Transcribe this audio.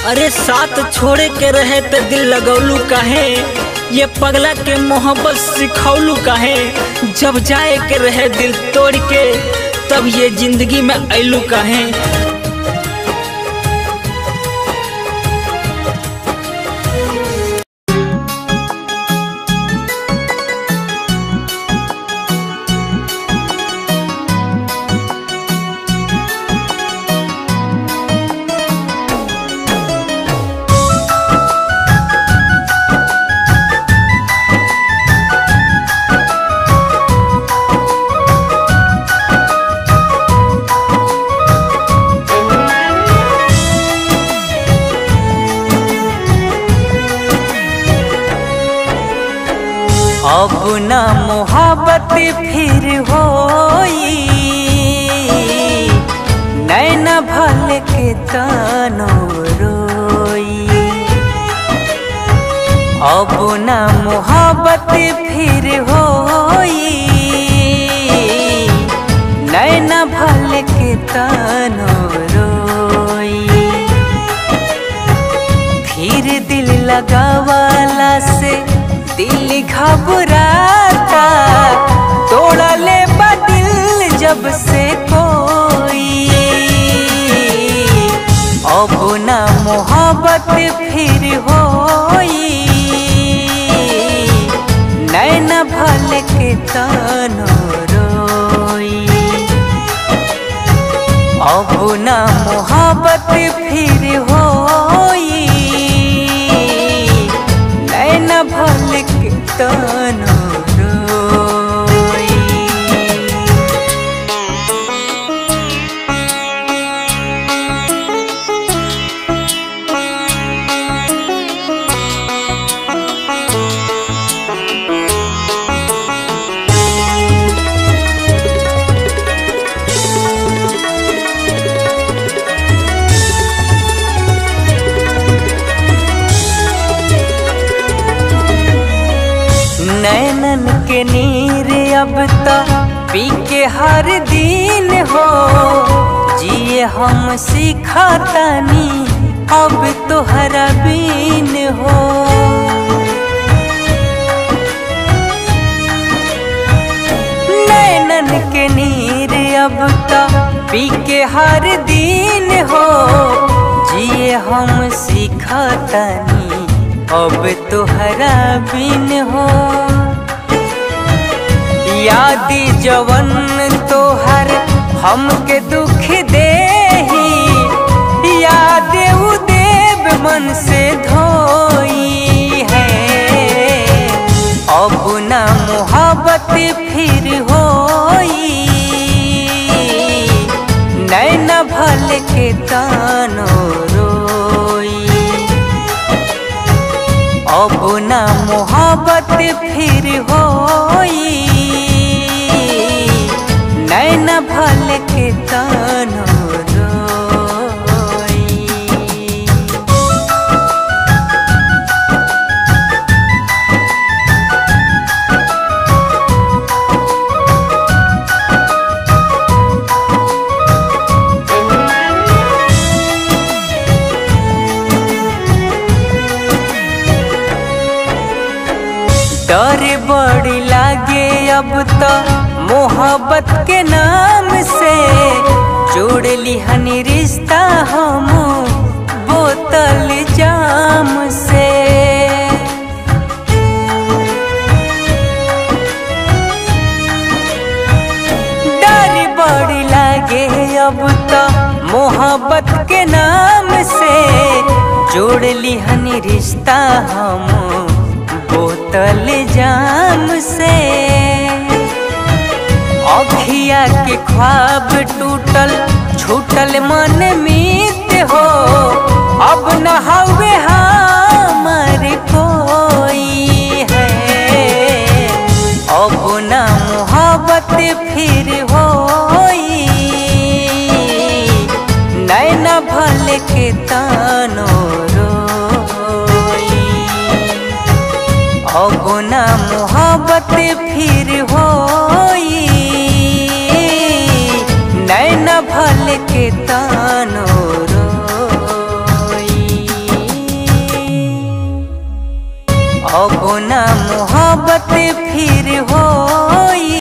अरे साथ छोड़े के रहे तो दिल लगौलू काहे, ये पगला के मोहब्बत सिखौलू काहे। जब जाए के रहे दिल तोड़ के तब ये जिंदगी में ऐलू काहे। अब ना मोहब्बत फिर होई, नैना भल के तनो रोई। अब ना मोहब्बत फिर होई, नैना भल के तनो रोई। फिर दिल लगावाला से दिल घबराता, तोड़ा ले दिल जब से कोई। अब ना मोहब्बत फिर होई, नैना भल के तनो रोई। अब ना मोहब्बत फिर होई, नैना भल के तनो रोई। नैनन के नीर अब तो पी के हर दिन हो, जिए हम सिखातानी अब तोहरा बिन हो। नैनन के नीर अब तो पी के हर दिन हो, जिए हम सिखातानी अब तोहरा बिन हो। याद जवन तोहर हमके दुख देही, याद उ देव मन से धोई है। अब ना मोहब्बत फिर होई, नैना भल के तनो रोई। अब ना मोहब्बत फिर होई, नैना भल के तनो रोई। डर बड़ी लागे अब तो मोहब्बत के नाम से, जोड़ लिहनी रिश्ता हम बोतल जाम से। डर बड़ी लागे अब तो मोहब्बत के नाम से, जोड़ लिहनी रिश्ता हम बोतल जाम से। अखिया के ख्वाब टूटल छूटल मन मीत हो, अब न हवे हमार कोई है। अब न मोहब्बत फिर होई, नैना भल के तनो रोई। अब ना मोहब्बत फिर होई, नैना भल के तनो रोई। अब ना मोहब्बत फिर होई।